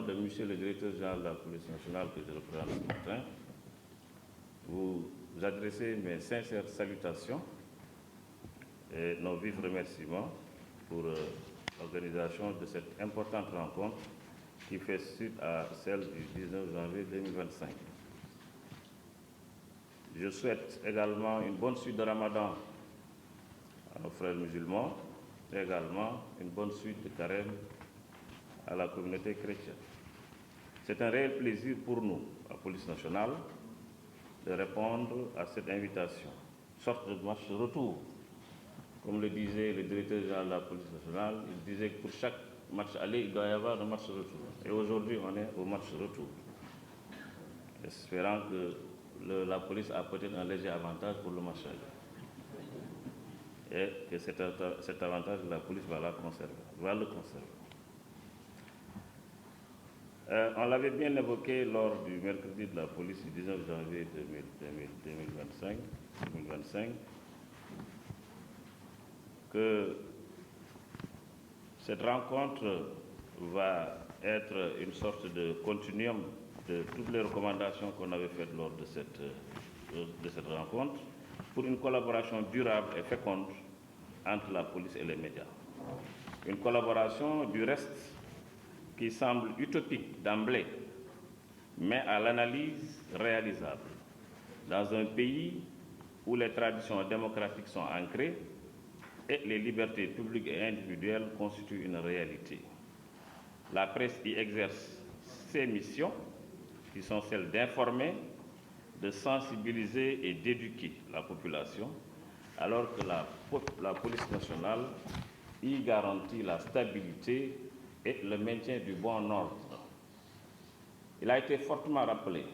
de Monsieur le Directeur général de la Police nationale que je représente ce matin, vous adresser mes sincères salutations et nos vifs remerciements pour l'organisation de cette importante rencontre qui fait suite à celle du 19 janvier 2025. Je souhaite également une bonne suite de Ramadan à nos frères musulmans et également une bonne suite de carême à la communauté chrétienne. C'est un réel plaisir pour nous, la police nationale, de répondre à cette invitation. Sorte de match retour. Comme le disait le directeur général de la police nationale, il disait que pour chaque match aller, il doit y avoir un match retour. Et aujourd'hui, on est au match retour. Espérant que la police a peut-être un léger avantage pour le match aller. Et que cet avantage, la police va le conserver. On l'avait bien évoqué lors du mercredi de la police du 19 janvier 2025, que cette rencontre va être une sorte de continuum de toutes les recommandations qu'on avait faites lors de cette rencontre pour une collaboration durable et féconde entre la police et les médias. Une collaboration du reste qui semble utopique d'emblée, mais à l'analyse réalisable. Dans un pays où les traditions démocratiques sont ancrées et les libertés publiques et individuelles constituent une réalité. La presse y exerce ses missions, qui sont celles d'informer, de sensibiliser et d'éduquer la population, alors que la police nationale y garantit la stabilité et le maintien du bon ordre. Il a été fortement rappelé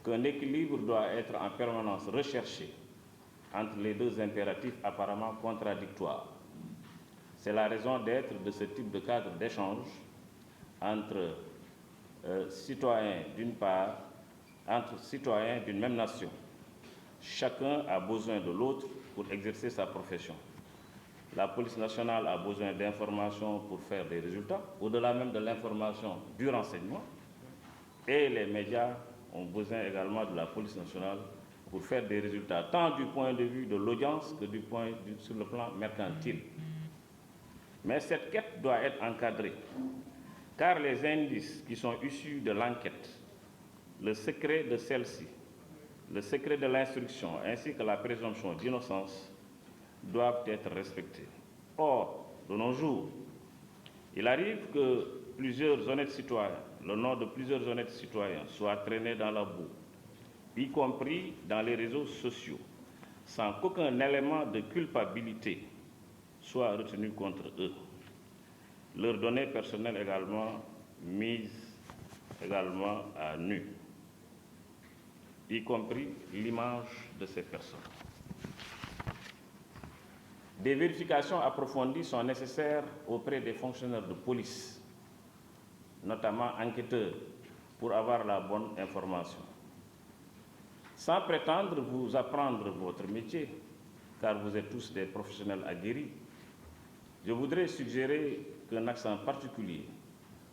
qu'un équilibre doit être en permanence recherché entre les deux impératifs apparemment contradictoires. C'est la raison d'être de ce type de cadre d'échange entre citoyens d'une part, entre citoyens d'une même nation. Chacun a besoin de l'autre pour exercer sa profession. La police nationale a besoin d'informations pour faire des résultats, au-delà même de l'information du renseignement. Et les médias ont besoin également de la police nationale pour faire des résultats, tant du point de vue de l'audience que sur le plan mercantile. Mais cette quête doit être encadrée, car les indices qui sont issus de l'enquête, le secret de celle-ci, le secret de l'instruction, ainsi que la présomption d'innocence, doivent être respectés. Or, de nos jours, il arrive que plusieurs honnêtes citoyens, le nom de plusieurs honnêtes citoyens, soient traînés dans la boue, y compris dans les réseaux sociaux, sans qu'aucun élément de culpabilité soit retenu contre eux. Leurs données personnelles également mises également à nu, y compris l'image de ces personnes. Des vérifications approfondies sont nécessaires auprès des fonctionnaires de police, notamment enquêteurs, pour avoir la bonne information. Sans prétendre vous apprendre votre métier, car vous êtes tous des professionnels aguerris, je voudrais suggérer qu'un accent particulier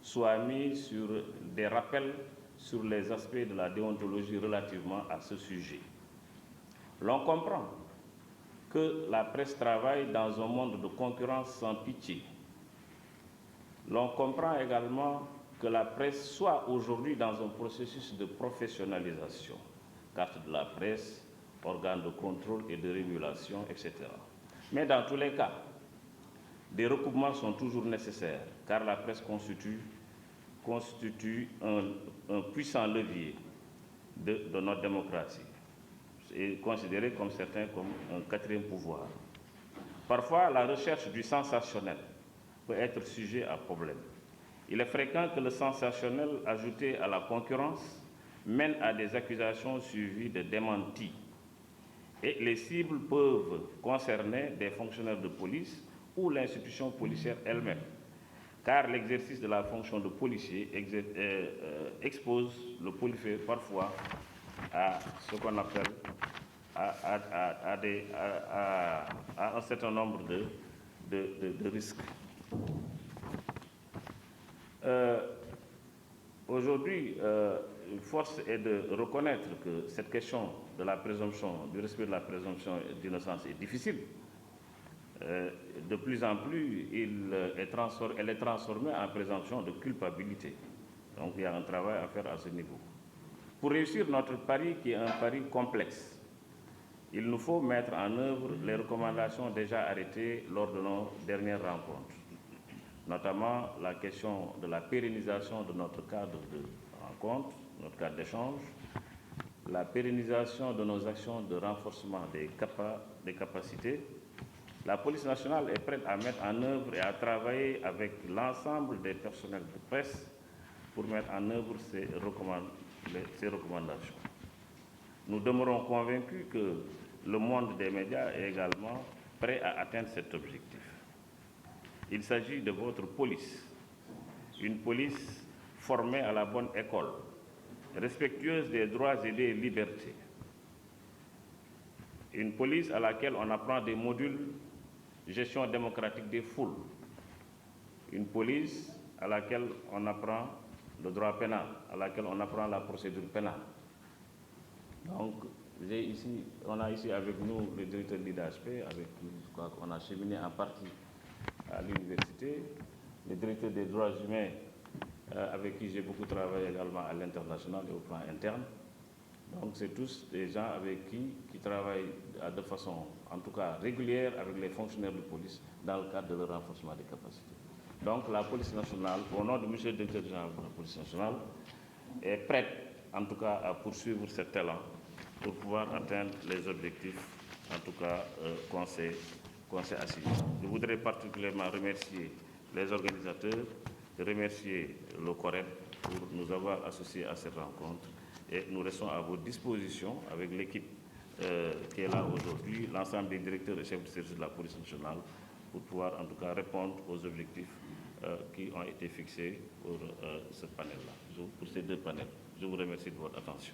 soit mis sur des rappels sur les aspects de la déontologie relativement à ce sujet. L'on comprend que la presse travaille dans un monde de concurrence sans pitié. L'on comprend également que la presse soit aujourd'hui dans un processus de professionnalisation, carte de la presse, organes de contrôle et de régulation, etc. Mais dans tous les cas, des recoupements sont toujours nécessaires, car la presse constitue un puissant levier de notre démocratie, et considéré comme certains comme un quatrième pouvoir. Parfois, la recherche du sensationnel peut être sujet à problème. Il est fréquent que le sensationnel ajouté à la concurrence mène à des accusations suivies de démentis. Et les cibles peuvent concerner des fonctionnaires de police ou l'institution policière elle-même, car l'exercice de la fonction de policier expose le policier parfois à ce qu'on appelle à un certain nombre de risques. Aujourd'hui, force est de reconnaître que cette question de la présomption, du respect de la présomption d'innocence est difficile. De plus en plus, elle est transformée en présomption de culpabilité. Donc il y a un travail à faire à ce niveau. Pour réussir notre pari, qui est un pari complexe, il nous faut mettre en œuvre les recommandations déjà arrêtées lors de nos dernières rencontres, notamment la question de la pérennisation de notre cadre de rencontre, notre cadre d'échange, la pérennisation de nos actions de renforcement des capacités. La police nationale est prête à mettre en œuvre et à travailler avec l'ensemble des personnels de presse pour mettre en œuvre ces recommandations. Nous demeurons convaincus que le monde des médias est également prêt à atteindre cet objectif. Il s'agit de votre police, une police formée à la bonne école, respectueuse des droits et des libertés. Une police à laquelle on apprend des modules gestion démocratique des foules. Une police à laquelle on apprend le droit pénal, à laquelle on apprend la procédure pénale. Donc, on a ici avec nous le directeur de l'IDHP, avec qui je crois qu'on a cheminé en partie à l'université, le directeur des droits humains, avec qui j'ai beaucoup travaillé également à l'international et au plan interne. Donc, c'est tous des gens avec qui travaillent de façon, en tout cas, régulière avec les fonctionnaires de police dans le cadre de leur renforcement des capacités. Donc, la police nationale, au nom du ministère de l'Intérieur général de la police nationale, est prête, en tout cas, à poursuivre ce talent pour pouvoir atteindre les objectifs, en tout cas, qu'on s'est assigné. Je voudrais particulièrement remercier les organisateurs, remercier le CORED pour nous avoir associés à cette rencontre. Et nous restons à vos dispositions avec l'équipe qui est là aujourd'hui, l'ensemble des directeurs et chefs de service de la police nationale, pour pouvoir en tout cas répondre aux objectifs qui ont été fixés pour ce panel-là, pour ces deux panels. Je vous remercie de votre attention.